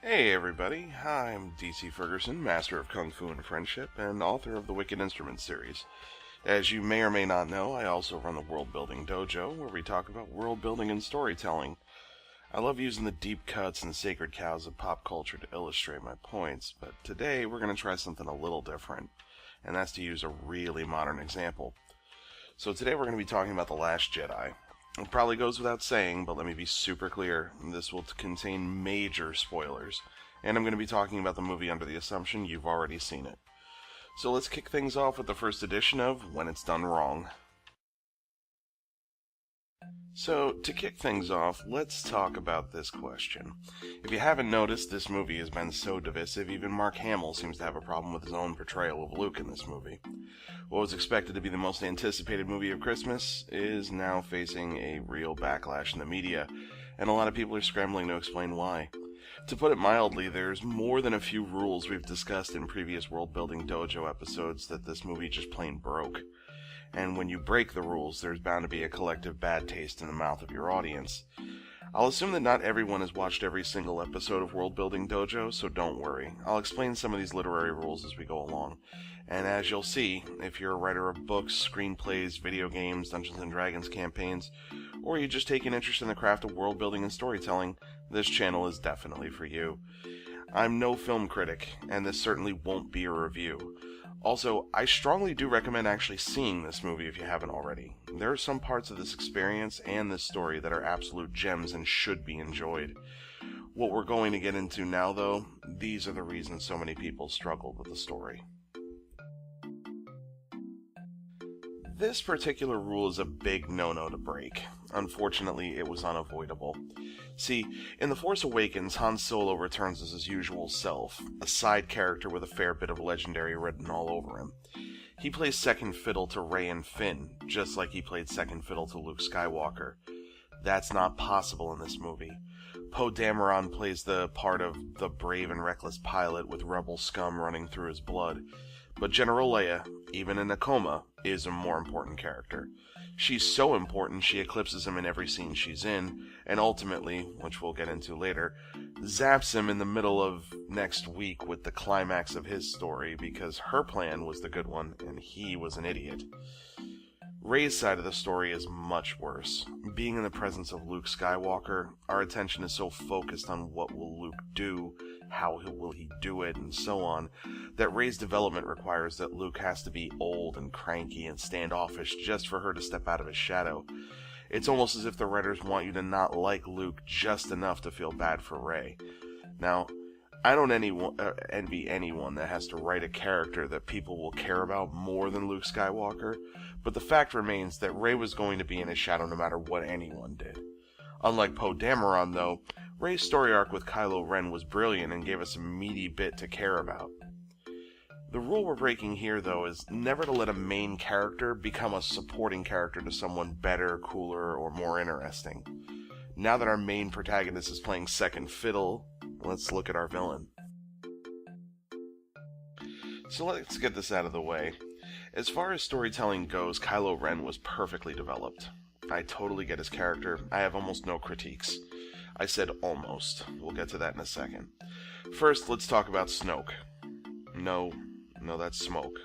Hey everybody, I'm DC Fergerson, Master of Kung Fu and Friendship, and author of the Wicked Instruments series. As you may or may not know, I also run the World Building Dojo, where we talk about world building and storytelling. I love using the deep cuts and sacred cows of pop culture to illustrate my points, but today we're going to try something a little different, and that's to use a really modern example. So today we're going to be talking about The Last Jedi. It probably goes without saying, but let me be super clear. This will contain major spoilers, and I'm going to be talking about the movie under the assumption you've already seen it. So let's kick things off with the first edition of When It's Done Wrong. So, to kick things off, let's talk about this question. If you haven't noticed, this movie has been so divisive, even Mark Hamill seems to have a problem with his own portrayal of Luke in this movie. What was expected to be the most anticipated movie of Christmas is now facing a real backlash in the media, and a lot of people are scrambling to explain why. To put it mildly, there's more than a few rules we've discussed in previous World Building Dojo episodes that this movie just plain broke. And when you break the rules, there's bound to be a collective bad taste in the mouth of your audience. I'll assume that not everyone has watched every single episode of World Building Dojo, so don't worry. I'll explain some of these literary rules as we go along. And as you'll see, if you're a writer of books, screenplays, video games, Dungeons & Dragons campaigns, or you just take an interest in the craft of world building and storytelling, this channel is definitely for you. I'm no film critic, and this certainly won't be a review. Also, I strongly do recommend actually seeing this movie if you haven't already. There are some parts of this experience and this story that are absolute gems and should be enjoyed. What we're going to get into now, though, these are the reasons so many people struggled with the story. This particular rule is a big no-no to break. Unfortunately, it was unavoidable. See, in The Force Awakens, Han Solo returns as his usual self, a side character with a fair bit of legendary written all over him. He plays second fiddle to Rey and Finn, just like he played second fiddle to Luke Skywalker. That's not possible in this movie. Poe Dameron plays the part of the brave and reckless pilot with rebel scum running through his blood. But General Leia, even in a coma, is a more important character. She's so important she eclipses him in every scene she's in, and ultimately, which we'll get into later, zaps him in the middle of next week with the climax of his story because her plan was the good one and he was an idiot. Rey's side of the story is much worse. Being in the presence of Luke Skywalker, our attention is so focused on what will Luke do, how will he do it, and so on, that Rey's development requires that Luke has to be old and cranky and standoffish just for her to step out of his shadow. It's almost as if the writers want you to not like Luke just enough to feel bad for Rey. Now, I don't envy anyone that has to write a character that people will care about more than Luke Skywalker, but the fact remains that Rey was going to be in his shadow no matter what anyone did. Unlike Poe Dameron, though, Rey's story arc with Kylo Ren was brilliant and gave us a meaty bit to care about. The rule we're breaking here, though, is never to let a main character become a supporting character to someone better, cooler, or more interesting. Now that our main protagonist is playing second fiddle, let's look at our villain. So let's get this out of the way. As far as storytelling goes, Kylo Ren was perfectly developed. I totally get his character. I have almost no critiques. I said almost. We'll get to that in a second. First, let's talk about Snoke. No, that's Smoke.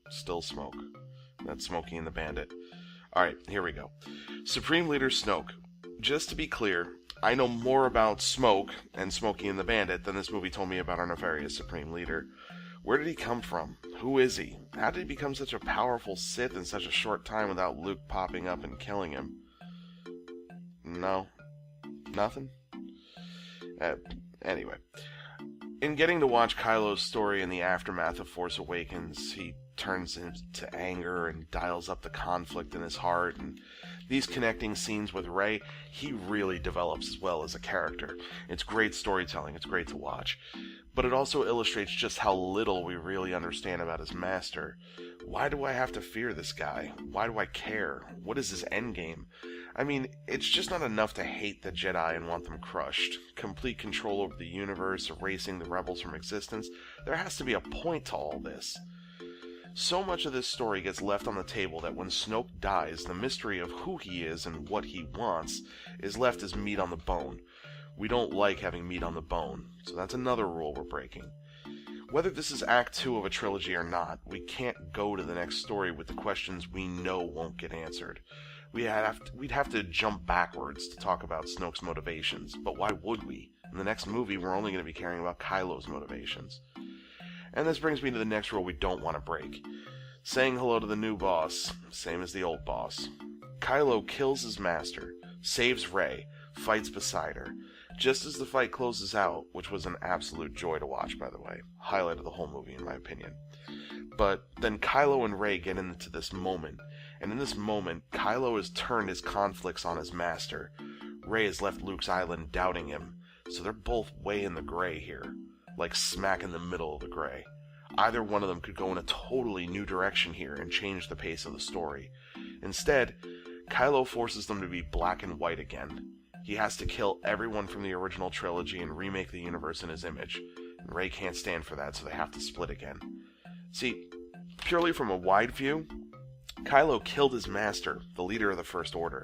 Still Smoke. That's Smokey and the Bandit. Alright, here we go. Supreme Leader Snoke. Just to be clear, I know more about Smoke and Smokey and the Bandit than this movie told me about our nefarious Supreme Leader. Where did he come from? Who is he? How did he become such a powerful Sith in such a short time without Luke popping up and killing him? No. Nothing? Anyway. In getting to watch Kylo's story in the aftermath of Force Awakens, he turns into anger and dials up the conflict in his heart, and these connecting scenes with Rey, he really develops as well as a character. It's great storytelling, it's great to watch. But it also illustrates just how little we really understand about his master. Why do I have to fear this guy? Why do I care? What is his endgame? I mean, it's just not enough to hate the Jedi and want them crushed. Complete control over the universe, erasing the rebels from existence. There has to be a point to all this. So much of this story gets left on the table that when Snoke dies, the mystery of who he is and what he wants is left as meat on the bone. We don't like having meat on the bone, so that's another rule we're breaking. Whether this is Act 2 of a trilogy or not, we can't go to the next story with the questions we know won't get answered. We'd have to jump backwards to talk about Snoke's motivations, but why would we? In the next movie, we're only going to be caring about Kylo's motivations. And this brings me to the next rule we don't want to break. Saying hello to the new boss, same as the old boss. Kylo kills his master, saves Rey, fights beside her. Just as the fight closes out, which was an absolute joy to watch, by the way. Highlight of the whole movie, in my opinion. But then Kylo and Rey get into this moment, and in this moment, Kylo has turned his conflicts on his master. Rey has left Luke's island doubting him, so they're both way in the gray here, like smack in the middle of the gray. Either one of them could go in a totally new direction here and change the pace of the story. Instead, Kylo forces them to be black and white again. He has to kill everyone from the original trilogy and remake the universe in his image. And Rey can't stand for that, so they have to split again. See, purely from a wide view, Kylo killed his master, the leader of the First Order.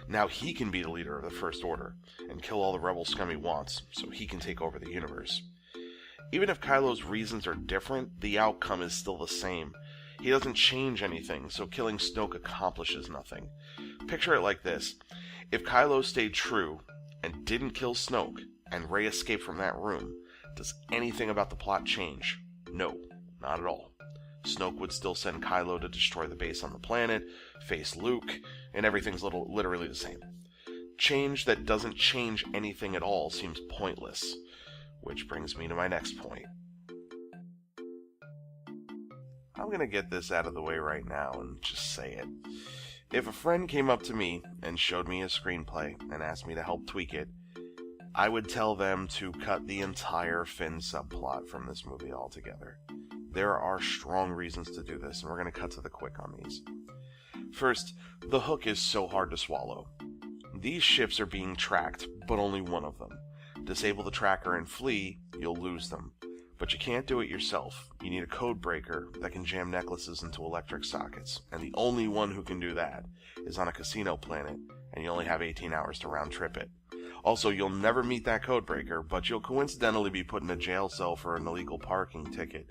Now he can be the leader of the First Order, and kill all the rebel scum he wants, so he can take over the universe. Even if Kylo's reasons are different, the outcome is still the same. He doesn't change anything, so killing Snoke accomplishes nothing. Picture it like this. If Kylo stayed true and didn't kill Snoke, and Rey escaped from that room, does anything about the plot change? No, not at all. Snoke would still send Kylo to destroy the base on the planet, face Luke, and everything's literally the same. Change that doesn't change anything at all seems pointless. Which brings me to my next point. I'm going to get this out of the way right now and just say it. If a friend came up to me and showed me a screenplay and asked me to help tweak it, I would tell them to cut the entire Finn subplot from this movie altogether. There are strong reasons to do this, and we're going to cut to the quick on these. First, the hook is so hard to swallow. These ships are being tracked, but only one of them. Disable the tracker and flee, you'll lose them. But you can't do it yourself. You need a code breaker that can jam necklaces into electric sockets, and the only one who can do that is on a casino planet, and you only have 18 hours to round trip it. Also, you'll never meet that code breaker, but you'll coincidentally be put in a jail cell for an illegal parking ticket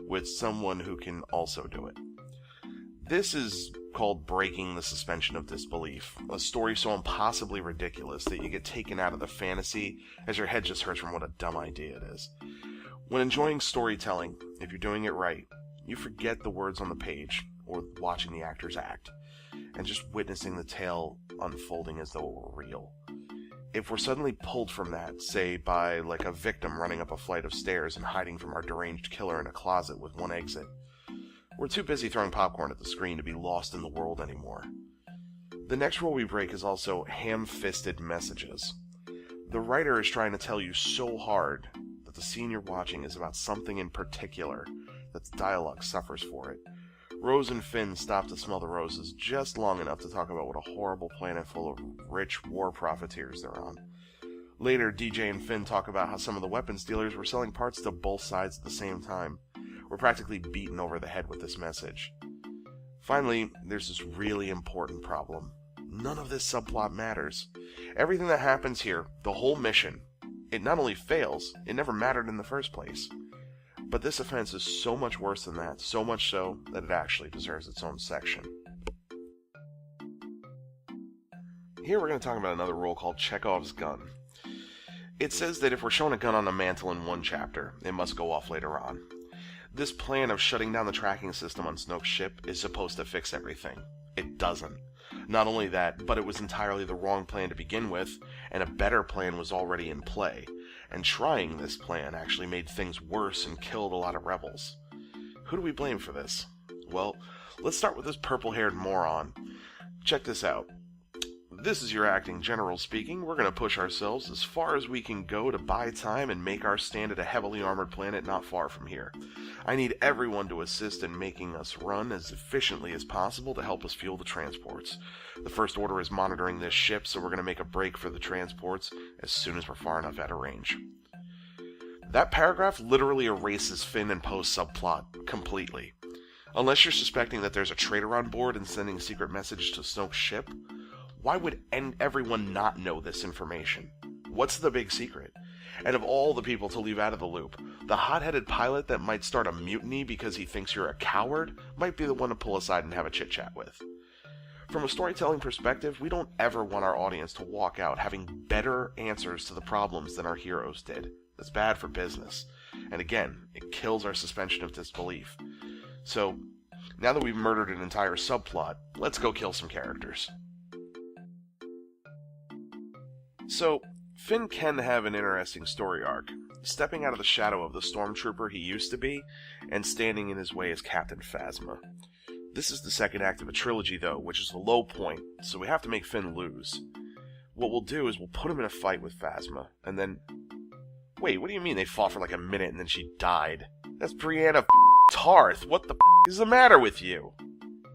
with someone who can also do it. This is called breaking the suspension of disbelief, a story so impossibly ridiculous that you get taken out of the fantasy as your head just hurts from what a dumb idea it is. When enjoying storytelling, if you're doing it right, you forget the words on the page, or watching the actors act, and just witnessing the tale unfolding as though it were real. If we're suddenly pulled from that, say by like a victim running up a flight of stairs and hiding from our deranged killer in a closet with one exit, we're too busy throwing popcorn at the screen to be lost in the world anymore. The next rule we break is also ham-fisted messages. The writer is trying to tell you so hard the scene you're watching is about something in particular that the dialogue suffers for it. Rose and Finn stop to smell the roses just long enough to talk about what a horrible planet full of rich war profiteers they're on. Later, DJ and Finn talk about how some of the weapons dealers were selling parts to both sides at the same time. We're practically beaten over the head with this message. Finally, there's this really important problem. None of this subplot matters. Everything that happens here, the whole mission, it not only fails, it never mattered in the first place. But this offense is so much worse than that, so much so that it actually deserves its own section. Here we're going to talk about another rule called Chekhov's gun. It says that if we're shown a gun on a mantle in one chapter, it must go off later on. This plan of shutting down the tracking system on Snoke's ship is supposed to fix everything. It doesn't. Not only that, but it was entirely the wrong plan to begin with, and a better plan was already in play. And trying this plan actually made things worse and killed a lot of rebels. Who do we blame for this? Well, let's start with this purple-haired moron. Check this out. This is your acting general speaking. We're going to push ourselves as far as we can go to buy time and make our stand at a heavily armored planet not far from here. I need everyone to assist in making us run as efficiently as possible to help us fuel the transports. The First Order is monitoring this ship, so we're going to make a break for the transports as soon as we're far enough out of range. That paragraph literally erases Finn and Poe's subplot completely. Unless you're suspecting that there's a traitor on board and sending a secret message to Snoke's ship, why would everyone not know this information? What's the big secret? And of all the people to leave out of the loop, the hot-headed pilot that might start a mutiny because he thinks you're a coward might be the one to pull aside and have a chit-chat with. From a storytelling perspective, we don't ever want our audience to walk out having better answers to the problems than our heroes did. That's bad for business. And again, it kills our suspension of disbelief. So, now that we've murdered an entire subplot, let's go kill some characters. So, Finn can have an interesting story arc, stepping out of the shadow of the stormtrooper he used to be, and standing in his way as Captain Phasma. This is the second act of a trilogy, though, which is the low point, so we have to make Finn lose. What we'll do is we'll put him in a fight with Phasma, and then... Wait, what do you mean they fought for like a minute and then she died? That's Brianna Tarth! What the is the matter with you?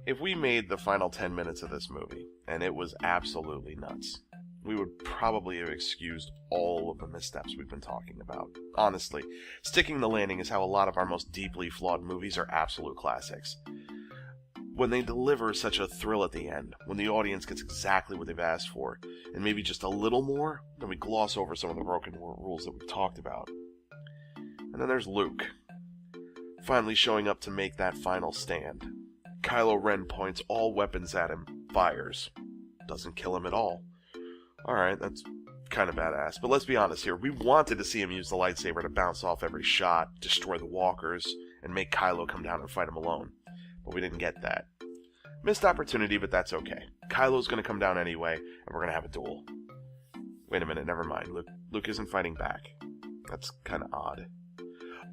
If we made the final 10 minutes of this movie, and it was absolutely nuts, we would probably have excused all of the missteps we've been talking about. Honestly, sticking the landing is how a lot of our most deeply flawed movies are absolute classics. When they deliver such a thrill at the end, when the audience gets exactly what they've asked for, and maybe just a little more, then we gloss over some of the broken rules that we've talked about. And then there's Luke, finally showing up to make that final stand. Kylo Ren points all weapons at him, fires. Doesn't kill him at all. Alright, that's kind of badass, but let's be honest here, we wanted to see him use the lightsaber to bounce off every shot, destroy the walkers, and make Kylo come down and fight him alone. But we didn't get that. Missed opportunity, but that's okay. Kylo's gonna come down anyway, and we're gonna have a duel. Wait a minute, never mind. Luke isn't fighting back. That's kinda odd.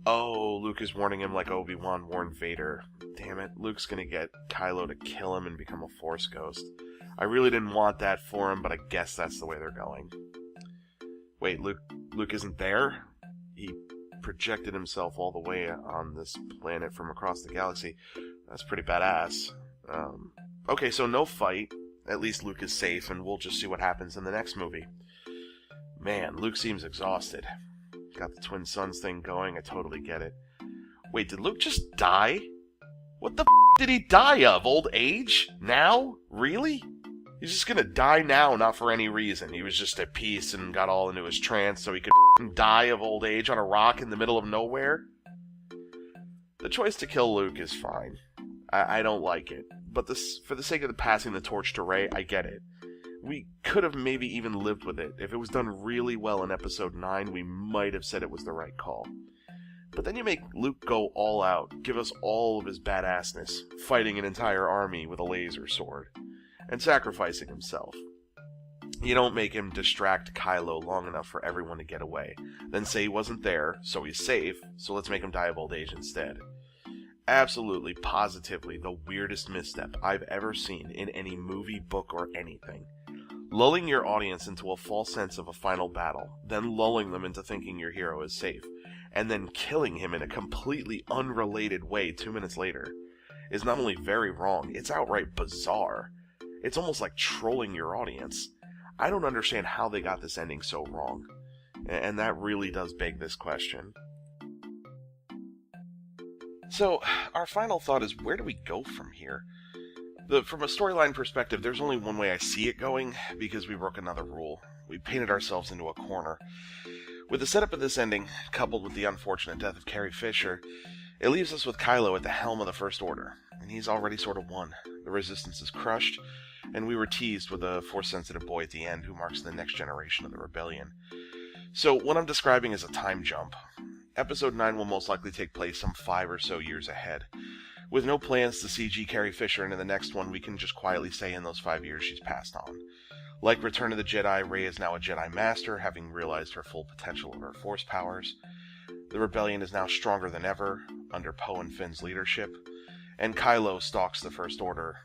Oh, Luke is warning him like Obi-Wan warned Vader. Damn it, Luke's gonna get Kylo to kill him and become a Force ghost. I really didn't want that for him, but I guess that's the way they're going. Wait, Luke isn't there? He projected himself all the way on this planet from across the galaxy. That's pretty badass. Okay, so no fight. At least Luke is safe, and we'll just see what happens in the next movie. Man, Luke seems exhausted. Got the twin sons thing going, I totally get it. Wait, did Luke just die? What the did he die of? Old age? Now? Really? He's just gonna die now, not for any reason. He was just at peace and got all into his trance so he could die of old age on a rock in the middle of nowhere? The choice to kill Luke is fine. I don't like it. But for the sake of passing the torch to Rey, I get it. We could have maybe even lived with it. If it was done really well in Episode 9, we might have said it was the right call. But then you make Luke go all out, give us all of his badassness, fighting an entire army with a laser sword, and sacrificing himself. You don't make him distract Kylo long enough for everyone to get away, then say he wasn't there, so he's safe, so let's make him die of old age instead. Absolutely, positively, the weirdest misstep I've ever seen in any movie, book, or anything. Lulling your audience into a false sense of a final battle, then lulling them into thinking your hero is safe, and then killing him in a completely unrelated way 2 minutes later, is not only very wrong, it's outright bizarre. It's almost like trolling your audience. I don't understand how they got this ending so wrong, and that really does beg this question. So, our final thought is, where do we go from here? From a storyline perspective, there's only one way I see it going, because we broke another rule. We painted ourselves into a corner. With the setup of this ending, coupled with the unfortunate death of Carrie Fisher, it leaves us with Kylo at the helm of the First Order, and he's already sort of won. The Resistance is crushed, and we were teased with a Force-sensitive boy at the end who marks the next generation of the Rebellion. So, what I'm describing is a time jump. Episode 9 will most likely take place some 5 or so years ahead. With no plans to CG Carrie Fisher into the next one, we can just quietly say in those 5 years she's passed on. Like Return of the Jedi, Rey is now a Jedi Master, having realized her full potential of her Force powers. The Rebellion is now stronger than ever, under Poe and Finn's leadership, and Kylo stalks the First Order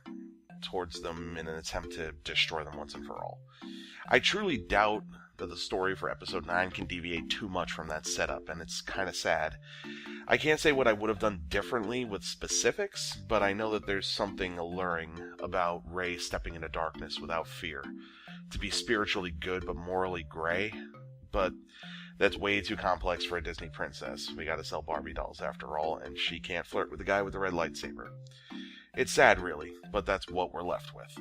towards them in an attempt to destroy them once and for all. I truly doubt that the story for Episode 9 can deviate too much from that setup, and it's kind of sad. I can't say what I would have done differently with specifics, but I know that there's something alluring about Rey stepping into darkness without fear. To be spiritually good but morally gray, but that's way too complex for a Disney princess. We gotta sell Barbie dolls after all, and she can't flirt with the guy with the red lightsaber. It's sad, really, but that's what we're left with.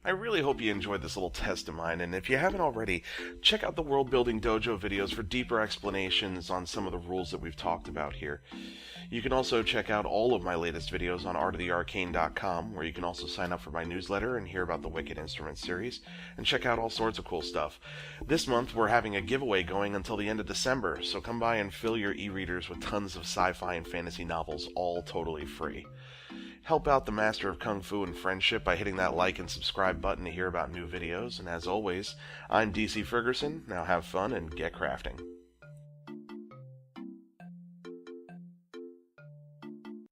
I really hope you enjoyed this little test of mine, and if you haven't already, check out the World Building Dojo videos for deeper explanations on some of the rules that we've talked about here. You can also check out all of my latest videos on artofthearcane.com, where you can also sign up for my newsletter and hear about the Wicked Instruments series, and check out all sorts of cool stuff. This month we're having a giveaway going until the end of December, so come by and fill your e-readers with tons of sci-fi and fantasy novels, all totally free. Help out the Master of Kung Fu and Friendship by hitting that like and subscribe button to hear about new videos, and as always, I'm DC Fergerson. Now have fun and get crafting.